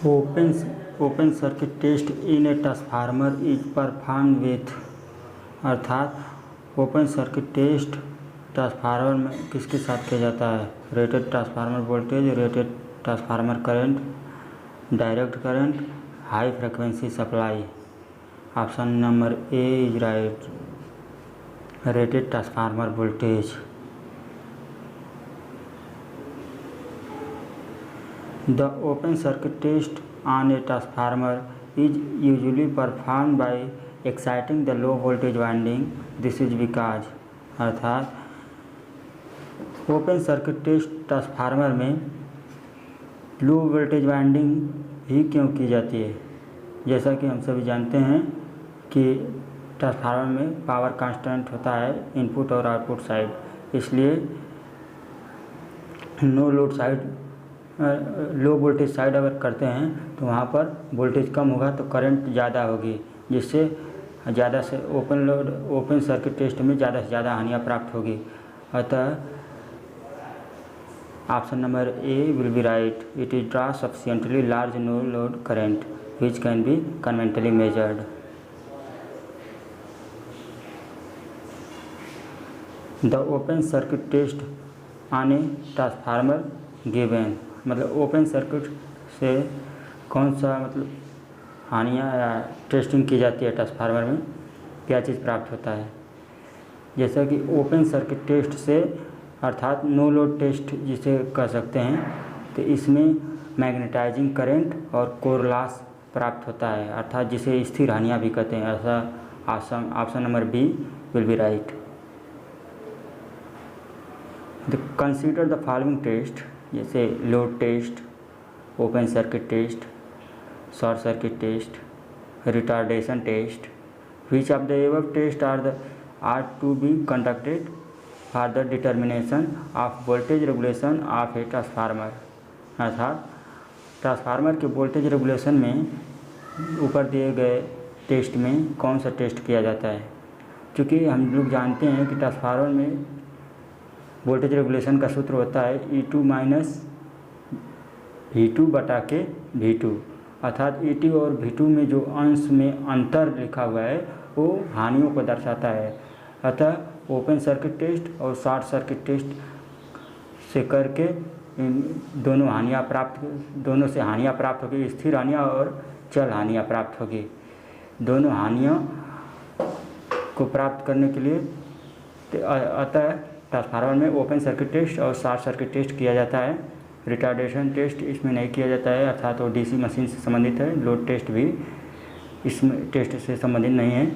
Open open circuit test in a transformer is perform with, अर्थात open circuit test transformer में किसके साथ किया जाता है? Rated transformer voltage, rated transformer current, direct current, high frequency supply. Option number A is right, rated transformer voltage. The open circuit test on a transformer is usually performed by exciting the low voltage winding. This is because, अर्थात open circuit test transformer में low voltage winding ही क्यों की जाती है? जैसा कि हम सभी जानते हैं कि ट्रांसफार्मर में पावर कांस्टेंट होता है इनपुट और आउटपुट साइड, इसलिए no load side low voltage side अगर करते हैं तो वहाँ पर वोल्टेज कम होगा तो करंट ज़्यादा होगी, जिससे ज़्यादा से ओपन सर्किट टेस्ट में ज़्यादा से ज़्यादा हानियाँ प्राप्त होगी। अतः option number A will be right, it is draw sufficiently large no load current which can be conveniently measured. The open circuit test on a transformer given, मतलब ओपन सर्किट से कौन सा मतलब हानियाँ या टेस्टिंग की जाती है ट्रांसफार्मर में, क्या चीज़ प्राप्त होता है? जैसा कि ओपन सर्किट टेस्ट से अर्थात नो लोड टेस्ट जिसे कह सकते हैं, तो इसमें मैग्नेटाइजिंग करंट और कोर लॉस प्राप्त होता है, अर्थात जिसे स्थिर हानियाँ भी कहते हैं। ऐसा option number B will be right. Consider the following test, जैसे load test, open circuit test, short circuit test, retardation test. Which of the above test are to be conducted for the determination of voltage regulation of a transformer, अर्थात transformer के voltage regulation में ऊपर दिए गए test में कौन सा test किया जाता है? क्योंकि हम लोग जानते हैं कि ट्रांसफार्मर में वोल्टेज रेगुलेशन का सूत्र होता है E2 माइनस V2 बटा के V2, अर्थात E2 और V2 में जो अंश में अंतर लिखा हुआ है वो हानियों को दर्शाता है। अतः ओपन सर्किट टेस्ट और शॉर्ट सर्किट टेस्ट से करके दोनों से हानियाँ प्राप्त होगी, स्थिर हानियाँ और चल हानियाँ प्राप्त होगी। दोनों हानियों को प्राप्त करने के लिए अतः ट्रांसफार्मर में ओपन सर्किट टेस्ट और शॉर्ट सर्किट टेस्ट किया जाता है। रिटार्डेशन टेस्ट इसमें नहीं किया जाता है, अर्थात वो डीसी मशीन से संबंधित है। लोड टेस्ट भी इसमें टेस्ट से संबंधित नहीं है।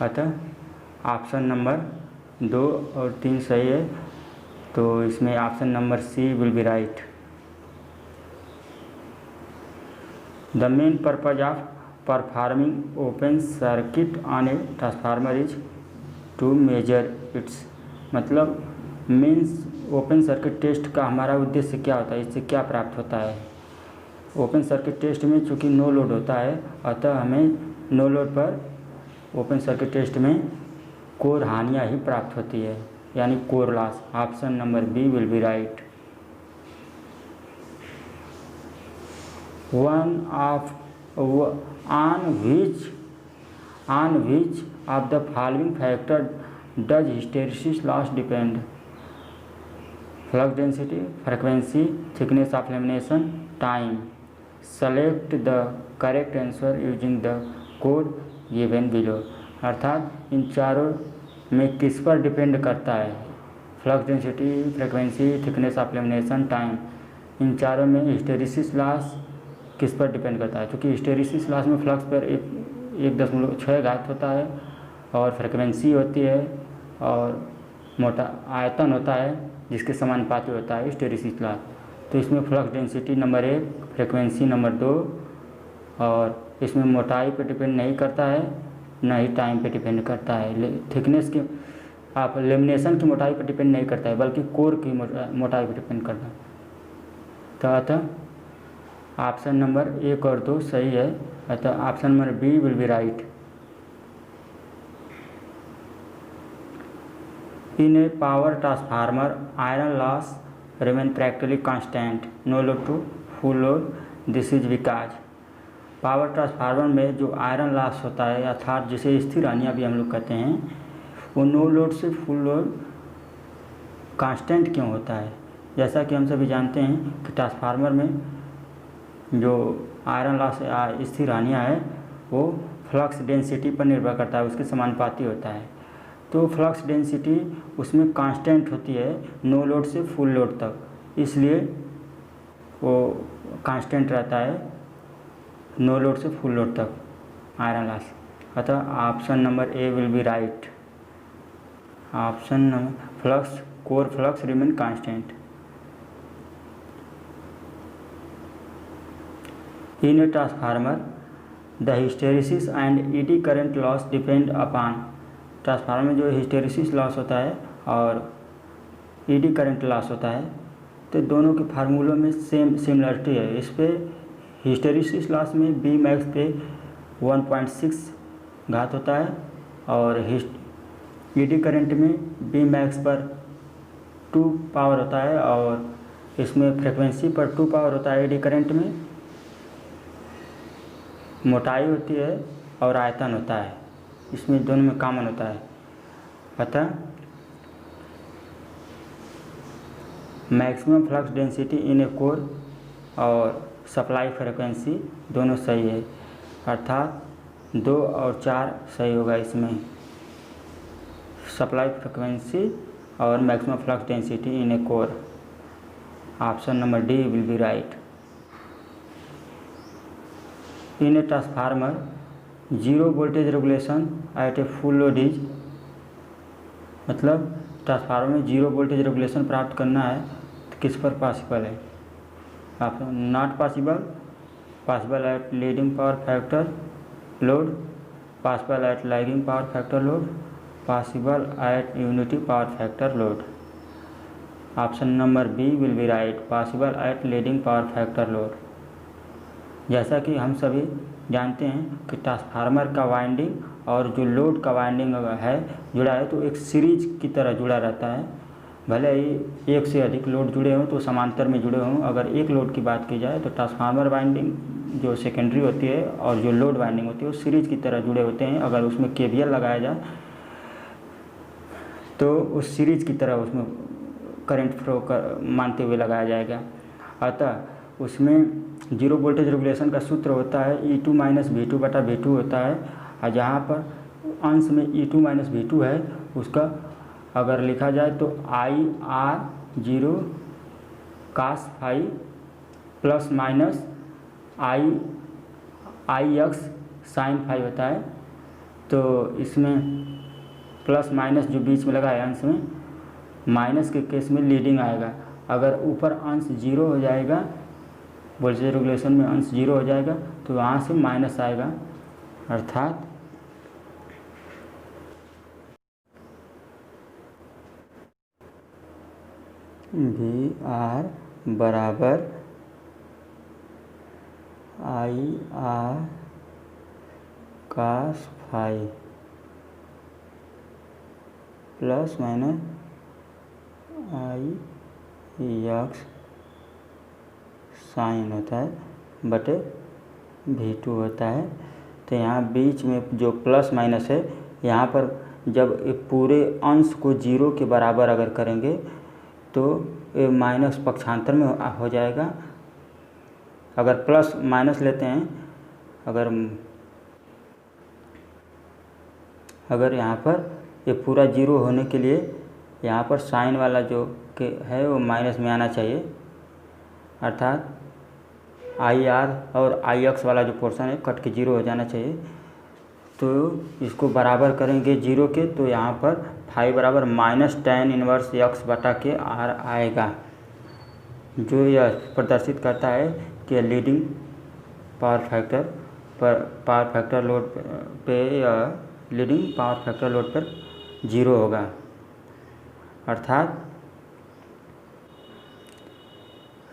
अतः ऑप्शन नंबर 2 और 3 सही है, तो इसमें option number C will be right. The main purpose of performing open circuit on a transformer is to measure its, मतलब मीन्स ओपन सर्किट टेस्ट का हमारा उद्देश्य क्या होता है, इससे क्या प्राप्त होता है? ओपन सर्किट टेस्ट में चूँकि नो लोड होता है, अतः हमें नो लोड पर ओपन सर्किट टेस्ट में कोर हानियाँ ही प्राप्त होती है, यानी core loss. Option number B will be right. On which of the following factor does hysteresis loss depend? Flux density, frequency, thickness of lamination, time. Select the correct answer using the code given below, अर्थात इन चारों में किस पर depend करता है? Flux density, frequency, thickness of lamination, time. इन चारों में हिस्टेरिसिस लॉस किस पर डिपेंड करता है? क्योंकि हिस्टेरिसिस लॉस में फ्लक्स पर 1.6 घात होता है और फ्रीक्वेंसी होती है और मोटा आयतन होता है जिसके समानुपाती होता है हिस्टेरिसिस लॉस। तो इसमें flux density number 1, frequency number 2, और इसमें मोटाई पर डिपेंड नहीं करता है, न ही टाइम पे डिपेंड करता है। थिकनेस की आप लेमिनेशन की मोटाई पर डिपेंड नहीं करता है, बल्कि कोर की मोटाई पर डिपेंड करता है। तो अतः ऑप्शन नंबर 1 और 2 सही है, अतः option number B will be right. In a power transformer, iron loss remain practically constant. No load to full load, this is because power transformer में जो आयरन लॉस होता है अर्थात जिसे स्थिर हानियाँ भी हम लोग कहते हैं, वो नो लोड से फुल लोड कांस्टेंट क्यों होता है। जैसा कि हम सभी जानते हैं कि ट्रांसफार्मर में जो आयरन लॉस या स्थिर हानियाँ है वो फ्लक्स डेंसिटी पर निर्भर करता है, उसके समानुपाती होता है। तो फ्लक्स डेंसिटी उसमें कांस्टेंट होती है नो लोड से फुल लोड तक, इसलिए वो कांस्टेंट रहता है नो लोड से फुल लोड तक आयरन लॉस। अतः option number A will be right. Option number flux core flux remain constant. In a transformer the hysteresis and eddy current loss depend upon. Transformer में जो hysteresis loss होता है और eddy current loss होता है, तो दोनों के फार्मूलों में सिमिलरिटी है। इस पे हिस्टेरिसिस लॉस में बी मैक्स पे 1.6 घात होता है और ईडी करंट में बी मैक्स पर 2 पावर होता है और इसमें फ्रिक्वेंसी पर 2 पावर होता है। ईडी करंट में मोटाई होती है और आयतन होता है, इसमें दोनों में कॉमन होता है। अतः maximum flux density in a core और सप्लाई फ्रिक्वेंसी दोनों सही है, अर्थात 2 और 4 सही होगा। इसमें सप्लाई फ्रिक्वेंसी और maximum flux density in a core. Option number D will be right. In a transformer zero voltage regulation at a full load is, मतलब ट्रांसफार्मर में जीरो वोल्टेज रेगुलेशन प्राप्त करना है तो किस पर पॉसिबल है। Option not possible, possible at leading power factor load, possible at lagging power factor load, possible at unity power factor load. Option number B will be right, possible at leading power factor load. जैसा कि हम सभी जानते हैं कि transformer का winding और जो लोड का वाइंडिंग है जुड़ा है तो एक सीरीज की तरह जुड़ा रहता है। भले ही एक से अधिक लोड जुड़े हों तो समांतर में जुड़े हों। अगर एक लोड की बात की जाए तो ट्रांसफार्मर वाइंडिंग जो सेकेंडरी होती है और जो लोड वाइंडिंग होती है वो सीरीज की तरह जुड़े होते हैं। अगर उसमें केवीएल लगाया जाए तो उस सीरीज की तरह उसमें करंट फ्लो मानते हुए लगाया जाएगा। अतः उसमें जीरो वोल्टेज रेगुलेशन का सूत्र होता है E2 माइनस V2 बटा V2 होता है, और जहाँ पर अंश में E2 माइनस V2 है उसका अगर लिखा जाए तो IR0 cos phi plus minus IX sine phi होता है। तो इसमें प्लस माइनस जो बीच में लगा है अंश में, माइनस के केस में लीडिंग आएगा। अगर ऊपर अंश जीरो हो जाएगा, वोल्टेज रेगुलेशन में अंश जीरो हो जाएगा तो वहाँ से माइनस आएगा, अर्थात VR बराबर IR cos phi plus minus IX sine होता है बटे V2 होता है। तो यहाँ बीच में जो प्लस माइनस है, यहाँ पर जब पूरे अंश को जीरो के बराबर अगर करेंगे तो ये माइनस पक्षांतर में हो जाएगा। अगर प्लस माइनस लेते हैं, अगर यहाँ पर ये पूरा जीरो होने के लिए यहाँ पर साइन वाला जो के है वो माइनस में आना चाहिए, अर्थात IR और IX वाला जो पोर्शन है कट के जीरो हो जाना चाहिए। तो इसको बराबर करेंगे जीरो के, तो यहाँ पर फाई बराबर माइनस tan इनवर्स x बटा के R आएगा, जो यह प्रदर्शित करता है कि लीडिंग पावर फैक्टर लोड पे लीडिंग पावर फैक्टर लोड पर जीरो होगा।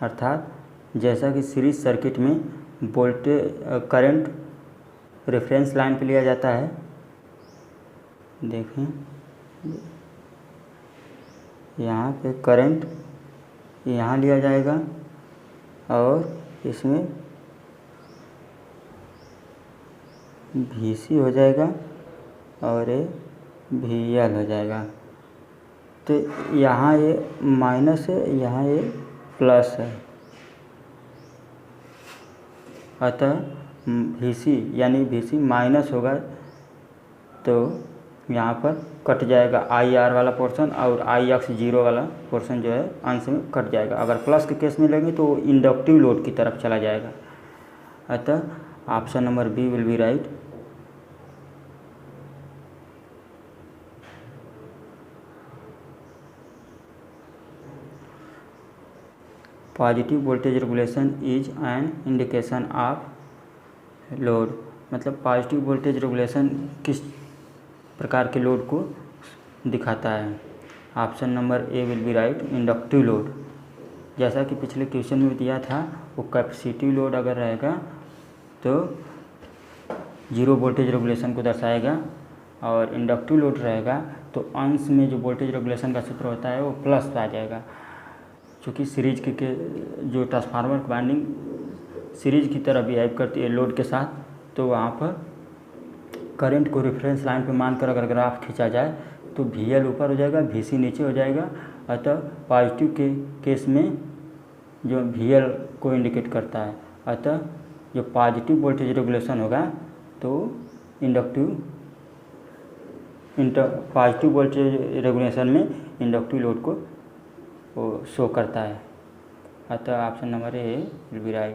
अर्थात जैसा कि सीरीज सर्किट में वोल्टेज करंट रेफरेंस लाइन पे लिया जाता है, देखें यहाँ पे करंट यहाँ लिया जाएगा और इसमें VC हो जाएगा और ये VL हो जाएगा। तो यहाँ ये माइनस है, यहाँ ये प्लस है, अतः VC यानी VC माइनस होगा तो यहाँ पर कट जाएगा IR वाला पोर्शन और IX 0 वाला पोर्शन जो है अंश में कट जाएगा। अगर प्लस के केस में लेंगे तो इंडक्टिव लोड की तरफ चला जाएगा। अतः option number B will be right. Positive voltage regulation is an indication of load, मतलब पॉजिटिव वोल्टेज रेगुलेशन किस प्रकार के लोड को दिखाता है। Option number A will be right, inductive load. जैसा कि पिछले क्वेश्चन में दिया था, वो कैपेसिटिव लोड अगर रहेगा तो जीरो वोल्टेज रेगुलेशन को दर्शाएगा और इंडक्टिव लोड रहेगा तो अंश में जो वोल्टेज रेगुलेशन का सूत्र होता है वो प्लस आ जाएगा। क्योंकि सीरीज के जो ट्रांसफार्मर वाइंडिंग सीरीज की तरह बिहेव करती है लोड के साथ, तो वहाँ पर करंट को रेफरेंस लाइन पे मानकर अगर ग्राफ खींचा जाए तो VL ऊपर हो जाएगा, VC नीचे हो जाएगा। अतः पॉजिटिव के केस में जो VL को इंडिकेट करता है, अतः जो पॉजिटिव वोल्टेज रेगुलेशन होगा तो पॉजिटिव वोल्टेज रेगुलेशन में इंडक्टिव लोड को शो करता है। अतः option number A will be right.